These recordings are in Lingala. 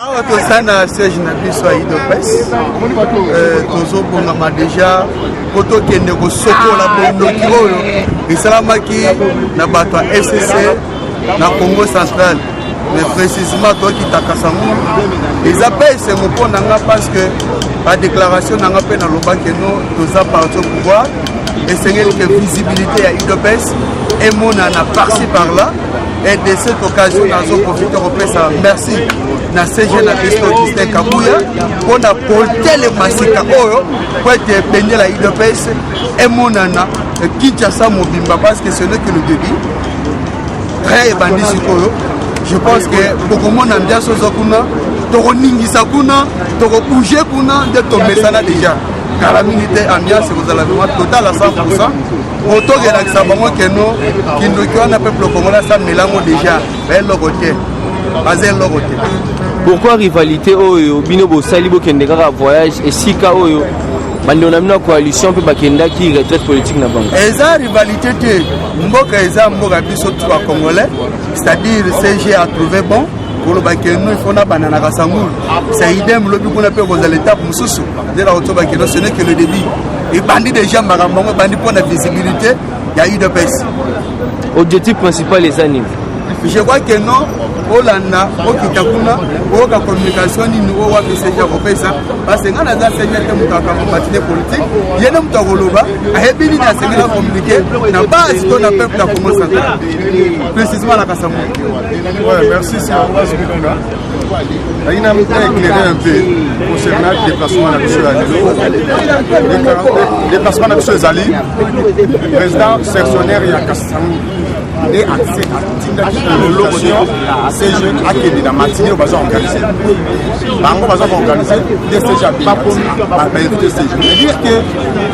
awa tozana siège na biso ya UDPS tozobongama déjà po tokende kosokola bondoki oyo esalamaki na bato ya FCC na Congo central, mais précisément tokitaka sango eza mpe esengo mpo na nga parce que badéclaration na nga mpe nalobaki no toza parti au pouvoir esengeli ke visibilité ya UDPS emonana par-ci par-là. Et de cette occasion, nous avons profité de merci na CG na Christo Justin Kabuya pour porter les massacres pour être béni la UDPS et monana Kinshasa Mobimba parce que ce n'est que le début. Très bandit sur je pense que beaucoup de monde a déjà chose kuna, toko ningisa kuna, toko bouger kuna, de tomber ça là déjà. Car la militaire ambiance vous allez voir total à 100%. Autant que l'accent que nous, qui nous a peuple congolais ça mélange déjà. Ben le côté, basé le côté. Pourquoi rivalité oyo bino bo salibo kendeka voyage et sika oyo bandi on a une coalition peut bakenda qui retraite politique na bango. Eza rivalité te mboka eza mboka biso trois congolais, c'est-à-dire CG a trouvé bon pour le bakeno il faut na banana kasangulu. C'est idem lobi qu'on appelle aux l'étape mususu. De la auto bakeno ce n'est que le début. Et bandi déjà marambo bandi pour la visibilité, il y a eu de pèse. Objectif principal les animes. Je crois que non, Olanda, Okitakuna, Oka communication, nous avons fait ça, parce que nous avons fait un parti politique, il y a un Tagoloba, a ébili à ce qu'il a communiqué, n'a pas assisté à peuple à commencer. Précisément la Kassamou. Oui, merci, c'est un peu ce que nous avons. Il a éclairé un peu concernant le déplacement de M. Ali. Le déplacement de M. Zali, président sectionnaire et à Kassamou. Et accès à la location, ces jeunes accueillis dans la matinée, on va organiser. On va organiser des séjours, pas pour inviter ces jeunes. C'est-à-dire que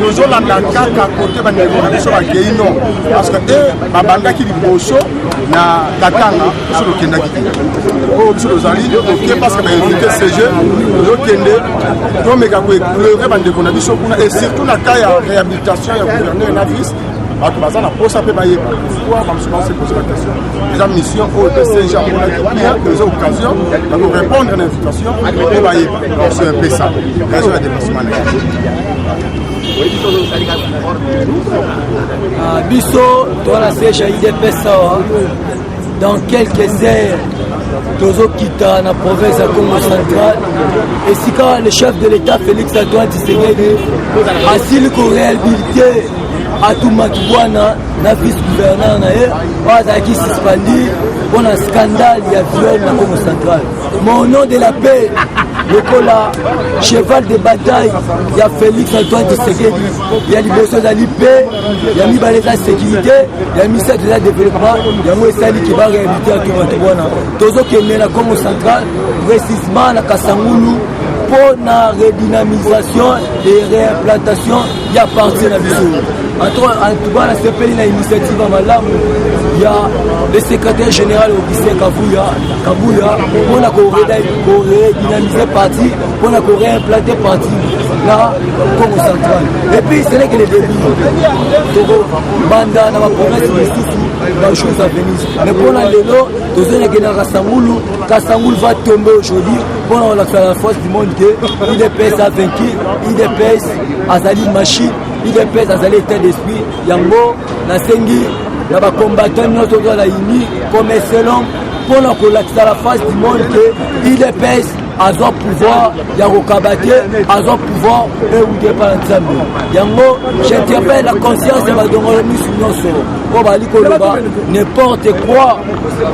nous avons la carte à côté de l'évolution accueillie, non. Parce que ma bande qui est au chaud, na Katanga, sur le Kenda qui est. Sur les alliés, ok, parce que inviter ces jeunes, nous avons nous avons et surtout la réhabilitation, il y a gouverneur et la vice. Alors que ça n'a pas ça peut bailler. Pourquoi on se pose la question? Les missions au PCG on a bien des occasions pour répondre à l'invitation et bailler. Donc c'est un peu ça. Raison de dépassement. Bisso dans la CGIDP dans quelques heures. Tozo Kita na province de Congo central et si quand le chef de l'État Félix Antoine Tshisekedi asile ko réhabilité à tout Matouana na vice-gouverneur na ye azaki suspendi pour un scandale il y a viol na Congo central. Mon nom de la paix le cola cheval de bataille il y a Félix Antoine Tshisekedi il y a liboso za l'IP il y a mis baleza sécurité il y a mis ça de la développement il y a moi sali qui va réhabiliter à tout Matouana tozo kende na Congo central précisément na Kasangulu pour la redynamisation et réimplantation il y a parti na biso. En tout cas, la CPI a une initiative à Malam. Il y a le secrétaire général Augustin Kabuya pour la redynamiser parti, pour la réimplanter parti là, Congo central. Et puis, ce n'est que le début. Togo, Banda, dans ma province, il y a des choses à venir. Mais pour l'anglais, Kassangoul va tomber aujourd'hui pour la force du monde que IDPS a vaincu, IDPS a sali machine. Il dépêche à l'état d'esprit, Yango, Nasengi, la combattant notre dans la INI, comme excellent, pour la face du monde que il dépêche à son pouvoir, Yango Kabate, à son pouvoir, et où dépend ensemble. Yango, j'interpelle la conscience de ma demande sur nos soeurs. Pour n'importe quoi,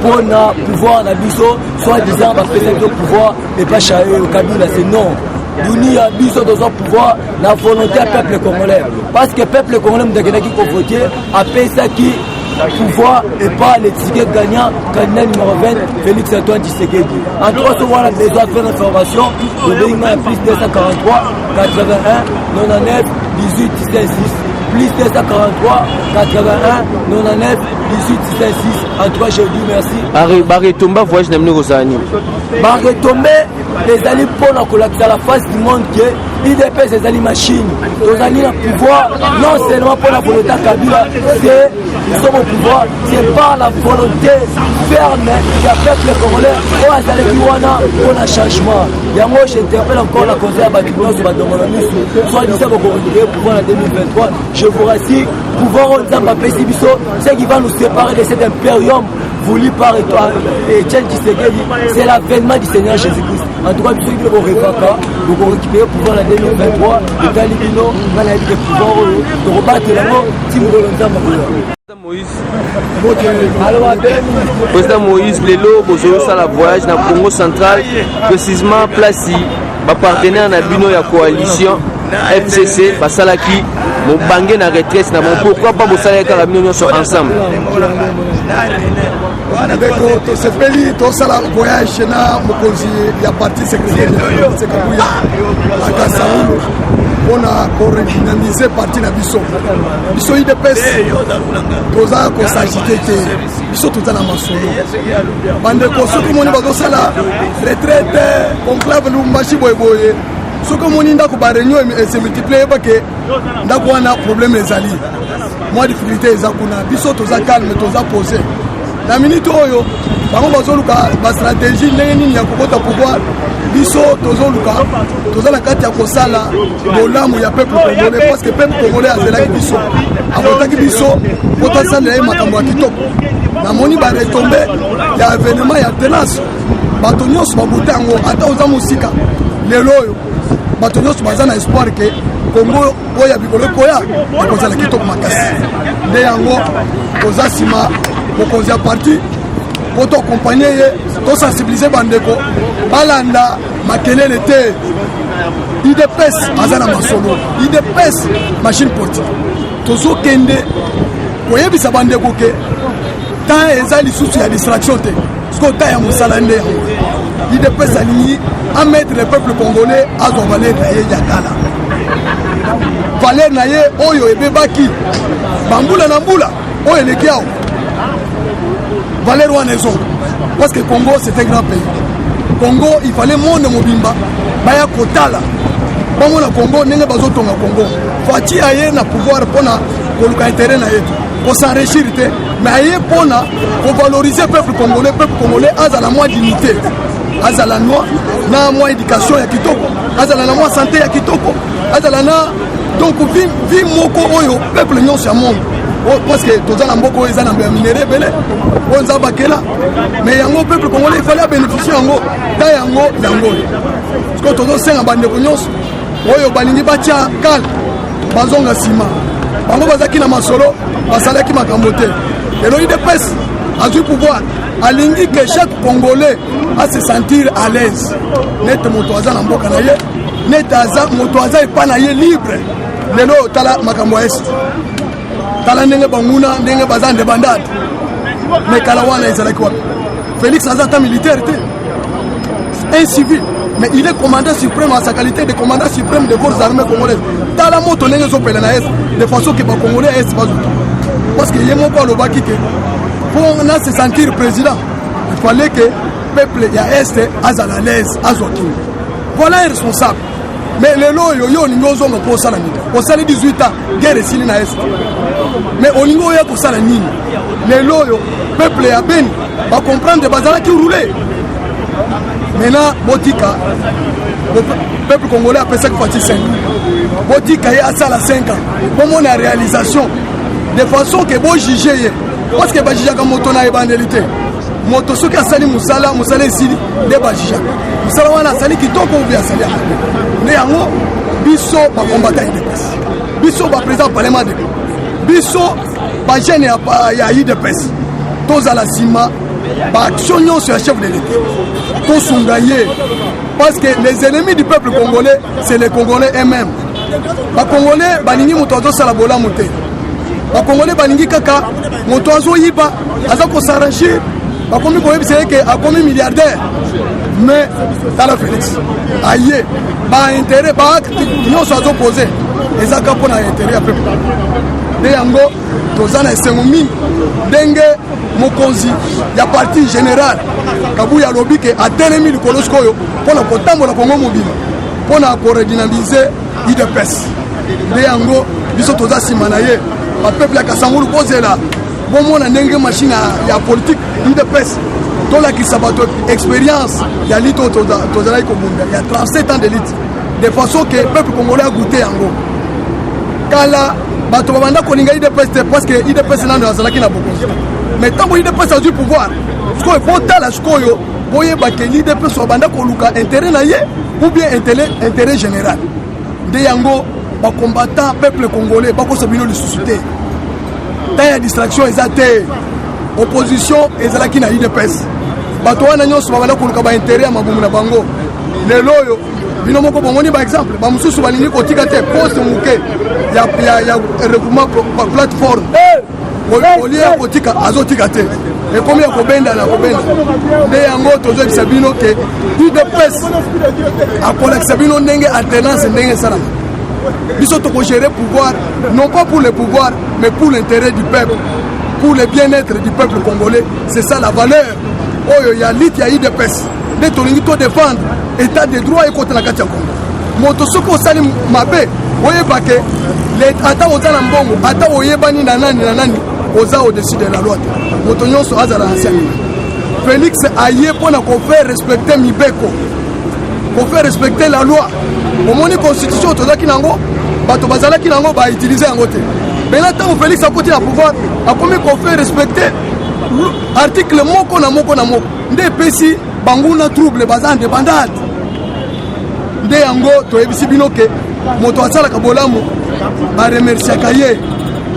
pour le pouvoir, soit disant, va faire le pouvoir, et pas changer au Kabila, c'est non. Nous avons besoin de pouvoir, la volonté du peuple congolais. Parce que le peuple congolais qui a voté a payé ça qui pouvoir et pas les tickets gagnants, candidat numéro 20, Félix Antoine Tshisekedi. En tout cas, on a besoin de faire une information. Le Bénin est plus 243, 81, 99, 18, 16, 6. Plus 243, 81, 99, 18, 16, 6. En tout cas, je vous dis merci. Barretomba, voyage n'aime pas Rosani. Barretomba, ezali mpona kolakisa la face du monde que IDPS ezali machine tozali na pouvoir non seulement mpona volonté ya Kabila c'est nous sommes au pouvoir c'est par la volonté ferme ya peuple congolais oyo azalaki wana mpona changement yango j'interpelle encore la conseil ya bato nyonso badongona miso soit disant bokorecupérer pouvoir en 2023 je vous rassure pouvoir oyo nzambe apesi biso ce qui va nous séparer de cet impérium voulu par Etienne Tshisekedi, c'est l'avènement du Seigneur Jésus-Christ. En tout cas, nous sommes au Revaka, nous avons récupéré le pouvoir en 2023, le Talibino, on a eu le pouvoir de rebattre la mort, si nous voulons Président Moïse, Lelo, Bozolo, la voyage dans le Congo central, précisément placé, partenaire dans la coalition FCC, Basalaki, mon bangé na retraite, pourquoi pas Bosalaki et Carabino sont ensemble? Ce pays, tout ça, le voyage, il y a parti secrétaire à Kassaoulou. On a redynamisé parti na biso. Biso IDPS, tout ça, qu'on s'agite, biso tout ça na masolo. Bande koso comme on va ça la retraite, conclave nous machi boy boy. Ce que mon inda ko ba réunion et se multiplier parce que ndako wana problème les alliés. Moi difficulté ezakuna biso tout ça calme tout ça posé. La minute oyo bango bazoluka ba stratégie ndenge nini ya kokota pouvoir biso tozoluka tozala kati ya kosala bolamu ya peuple congolais parce que peuple congolais azelaki biso akotaki biso kotasala makambo ya kitoko na moni ba retomber ya événement ya tenace bato nyonso babuta yango ata oza mosika lelo oyo bato nyonso baza na espoir ke Congo oyo ya bikolo koya ekozala kitoko makasi nde yango toza nsima mokonzi ya parti po toakompagne ye tosensibilize bandeko balanda makelele te IDPS aza na masolo IDPS machine politique tozokende koyebisa bandeko ke temps eza lisusu ya distraction te siko temps ya mosala nde yango IDPS alingi amettre le peuple congolais azwa valeur na ye ya kala valeur na ye oyo ebebaki bambula na mbula oyo eleki awo valeur wana ezo parce que Congo c'est un grand pays. Congo il fallait monde mobimba baya kotala bango na Congo ndenge bazotonga Congo fati aye na pouvoir pona koluka intérêt na yetu ko s'enrichir te mais aye pona ko valoriser peuple congolais azala moins dignité azala noa na moins éducation ya kitoko azala na moins santé ya kitoko azala na donc vi moko oyo peuple nyonso ya monde parce que tous les mboko ils ont minéré belé on a bakela mais yango peuple congolais il fallait bénéficier yango ta yango parce que tous les bande ko nyonso oyo balingi batia kal bazonga sima bango bazaki na masolo basalaki makambo te elo IDPS a du pouvoir alingi que chaque congolais a se sentir à l'aise net moto aza na mboka na ye net aza moto aza epana ye libre lelo tala makambo est tala ndenge banguna ndenge bazande bandade mais kala wana ezalaki wapi Félix Azata militaire te un civil mais il est commandant suprême à sa qualité de commandant suprême des forces armées congolaises tala moto ndenge zopela na est de façon que ba congolais est bazuta parce que yemo ko lobaki ke pour na se sentir président il fallait que peuple ya est azala l'aise azoki voilà un responsable mais le loyo yo ningozo no pour ça la nini pour ça les 18 ans guerre sili na est mais olingo ya pour ça la nini le loyo peuple ya ben va comprendre bazala qui rouler maintenant botika le peuple congolais après ça qu'il 5 botika ya ça la 5 ans pour mon réalisation de façon que bon juger parce que ba juger comme moto na ebandélité moto soki asali musala esili nde bajija musala wana asali kitoko obi asali nde yango biso bakombata IDPS biso baprésident parlement de biso bagene ya IDPS tozala nsima baaction nyonso ya chef de l'état tosunga ye parce que les ennemis du peuple congolais c'est les congolais eux-mêmes bacongolais balingi moto azosala bolamu te bacongolais balingi kaka moto azoyiba aza kosarrangir bakomi koyebisa ke akomi milliardaire mais tala Félix aye ba intérêt ba nyonso azopose ezaka mpona intérêt ya peuple nde yango toza na esengo mingi ndenge mokonzi ya parti général Kabuya alobi ke atelemi likolo sikoyo mpona kotambola kongo mobima mpona koredynamize UDPS nde yango biso toza nsima na ye bapeuple ya Kasangulu kozela bomona ndenge machine ya politique UDPS tolakisa bato expérience ya lite oyo tozalaki kobunda ya 37 ans de lite de façon que peuple congolais a goûté yango kala bato babanda kolinga UDPS te parce que UDPS nano azalaki na bokonzi mais ntango UDPS azwi pouvoir sikoyo botala sikoyo boyeba ke UDPS babanda koluka intérêt na ye ou bien intérêt général nde yango bacombattant peuple congolais bakosa bino lisusu te ta ya distraction eza te opposition ezalaki na UDPS bato wana nyonso babanda koluka baintérêt ya mabumu na bango lelo oyo bino moko bomoni ba exemple bamosusu balingi kotika te poste moke ya regroupement plateforme olie ya kotika azotika te ekomi ya kobenda na kobenda nde yango tozoyebisa bino ke UDPS akolakisa bino ndenge alternance ndenge esalama biso tokogérer pouvoir non pas pour le pouvoir mais pour l'intérêt du peuple pour le bien-être du peuple congolais. C'est ça la valeur oyo ya lite ya UDPS nde tolingi to défendre état de droit ekota na kati ya Congo moto soki osali mabe oyeba ke ata oza na mbongo ata oyebani na nani oza au-dessus de la loi moto nyonso azala ancien Félix aye mpona kofaire respecter mibeko kofaire respecter la loi omoni constitution tozalaki nango bato bazalaki nango bautilize yango te maintenant ntango Félix akoti na pouvoir akomi kofaire respecter article moko na moko nde epesi banguna trouble baza indépendante nde yango toyebisi bino ke moto asalaka bolamu baremerciaka ye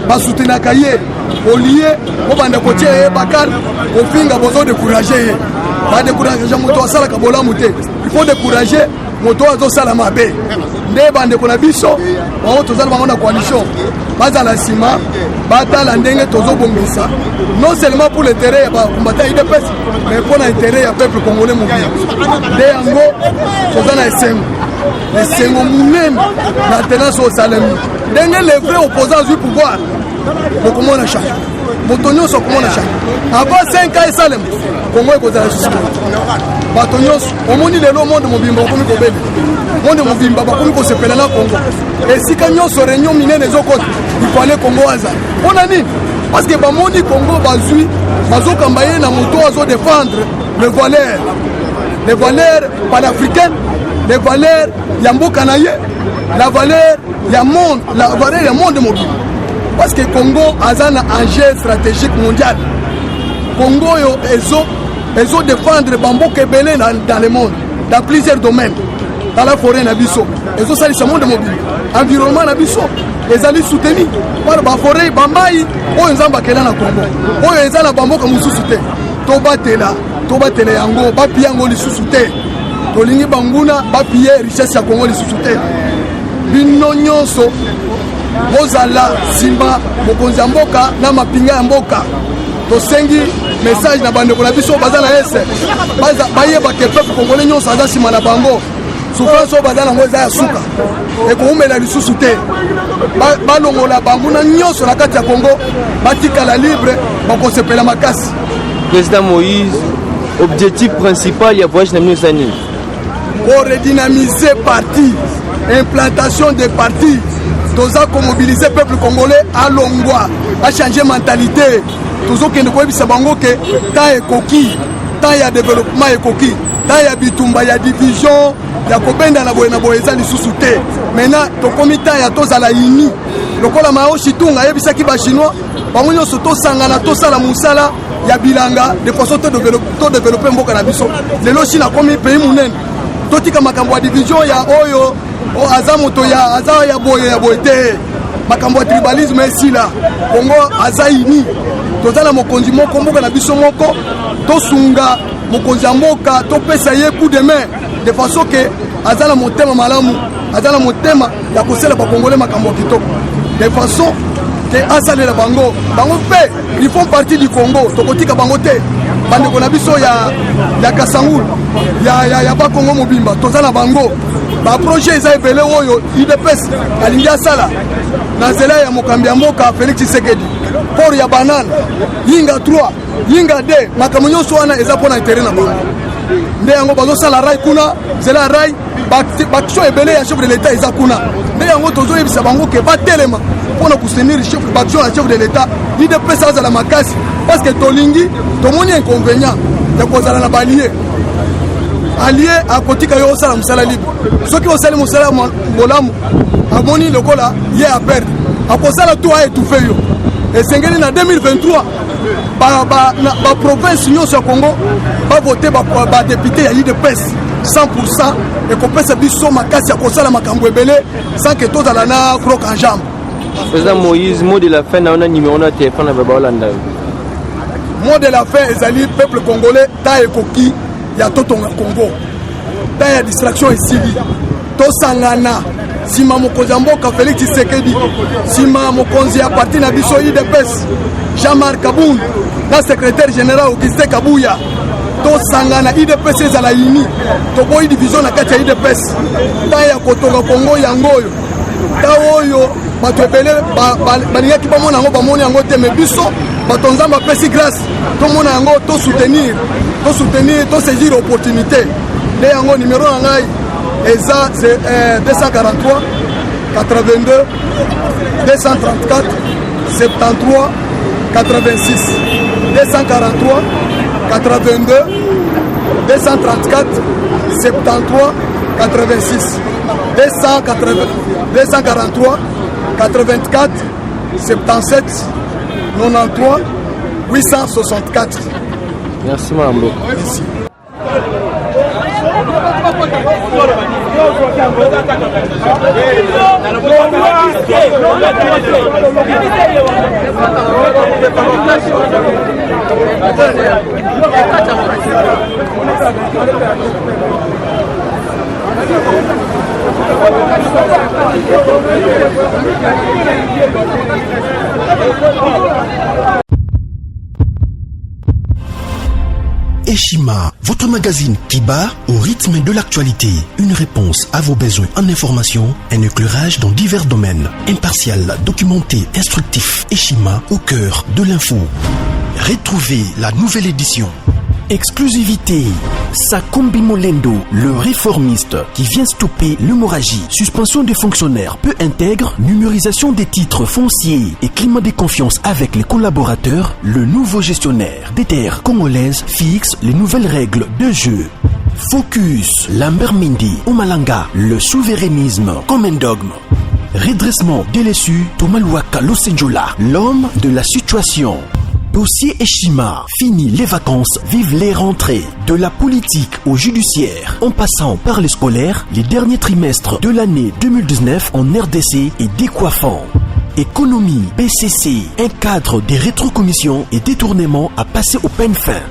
basoutenaka ye olie obanda kotia ye bakal kofinga bozo décourage ye badécourage moto asalaka bolamu te il faut décourager moto azosala mabe nde bandeko na biso bango tozala bango na coalition bazala nsima batala ndenge tozobongisa non seulement pour l'intérêt ya bakombata ya UDPS mais mpo na intérêt ya peuple congolais mobile nde yango toza na esengo monene na tenance osalemi ndenge le vrai opposant azwi pouvoir bokomona change moto nyonso akomona change avant 5 ans esalema kongo ekozala susu bato nyonso omoni lelo monde mobimba bakomi kobele monde mobimba bakomi kosepela na Congo esika nyonso réunion minene ezokota ifale Congo aza mpona nini parce que bamoni Congo bazwi bazokamba ye na moto azodéfendre les valeurs panafricaines les valeurs ya mboka na ye la valeur ya monde mobile parce que Congo aza na enjeu stratégique mondial Congo yo ezo défendre bamboka ebele dans le monde dans plusieurs domaines dans la forêt na biso ezo salisa monde mobile environnement na biso ezali soutenu par baforêt bambai oyo nzambe akela na Congo oyo eza na bamboka mosusu te tobatela yango bapi yango lisusu te tolingi banguna bapiye richesse ya Congo lisusu te bino nyonso bozala nsima mokonzi ya mboka na mapinga ya mboka tosengi message na bandeko na biso baza na ese bayeba ke peuple congolais nyonso aza nsima na bango souffrance oyo baza nango eza ya suka ekoumela lisusu te balongola banguna nyonso na kati ya Congo batikala libre bakosepela makasi. Président Moïse, objectif principal ya voyage na minisa nini? Redynamiser parti, implantation des partis, toza komobiliser peuple congolais à longwa, à changer mentalité. Tozo kende koyebisa bango ke ta ekoki, ta ya développement ekoki, ta ya bitumba ya division, ya kobenda na boye eza lisusu te. Maintenant tokomi ta ya tozala ini. Lokola Mao Shitunga yebisaki ba chinois, bango nyonso tosangana tosala musala ya bilanga de façon to développer mboka na biso. Lelo China komi pays munene. Totika makambo ya division ya oyo aza moto ya aza ya boye te makambo ya tribalisme esila Congo aza ini tozala mokonzi moko mboka na biso moko tosunga mokonzi ya mboka topesa ye coup de main de façon que azala motema malamu azala motema ya kosela bakongole makambo kitoko de façon que asalela bango pe ils font partie du Congo tokotika bango te bandeko na biso ya Kasangulu ya bakongo mobimba tozala bango ba projet eza ebele oyo UDPS alingi asala na nzela ya mokambi ya mboka Félix Tshisekedi port ya banane yinga 3 yinga 2 makambo nyonso wana eza mpona intere na bango nde yango bazosala rai kuna nzela ya rai baction ebele ya chef de l'état eza kuna nde yango tozoyebisa bango ke batelema mpona kostenir baction ya chef de l'état idps azala makasi parce que tolingi tomoni inconvénient ya kozala na balie allié akotika yo osala mosala libre soki osali mosala molamu amoni lokola ye aperdre akosala tout aétouffe yo esengeli na 2023 baprovince nyonso ya Congo bavote badepute ya UDPS 100% ekopesa biso makasi ya kosala makambo ebele sans que tozala na croc en jambe. Président Moïse, mot de la fin na ona numéro na téléphone na baba Olanda. Mot de la fin ezali peuple congolais ta ekoki ya totonga Congo ta ya distraction esili tosangana sima mokonzi ya mboka Félix Tshisekedi sima mokonzi ya parti na biso UDPS Jean-Marc Kabund na secrétaire général Augustin Kabuya tosangana UDPS ezala ini toboyi division na kati ya UDPS ta ya kotonga Congo yango oyo ta oyo bato ebele balingaki bamona yango bamoni yango te me biso bato nzambe apesi grâce tomona yango tosoutenir tosaisir opportunité nde yango numéro na ngai eza 243 82 234 73 86 243 82 234 73 86 243 84 77 93 864. Merci Mambo. Merci. Eshima, votre magazine qui bat au rythme de l'actualité. Une réponse à vos besoins en information, un éclairage dans divers domaines. Impartial, documenté, instructif. Eshima au cœur de l'info. Retrouvez la nouvelle édition. Exclusivité. Sakombi Molendo, le réformiste qui vient stopper l'hémorragie. Suspension des fonctionnaires peu intègre, numérisation des titres fonciers et climat de confiance avec les collaborateurs. Le nouveau gestionnaire des terres congolaises fixe les nouvelles règles de jeu. Focus, Lambert Mindi, Omalanga, le souverainisme comme un dogme. Redressement délaissé, Tomaluaka Losenjola, l'homme de la situation. Dossier Eshima, fini les vacances, vive les rentrées. De la politique au judiciaire, en passant par les scolaires, les derniers trimestres de l'année 2019 en RDC est décoiffant. Économie, BCC, un cadre des rétrocommissions et détournements à passer au peigne fin.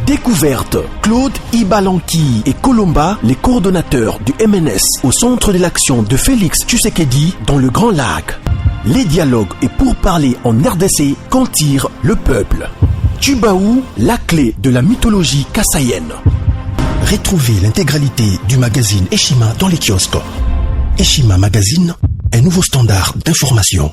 Découverte, Claude Ibalanki et Colomba, les coordonnateurs du MNS au centre de l'action de Félix Tshisekedi dans le Grand Lac. Les dialogues et pourparlers en RDC qu'en tire le peuple. Tubaou, la clé de la mythologie kassaïenne. Retrouvez l'intégralité du magazine Eshima dans les kiosques. Eshima Magazine, un nouveau standard d'information.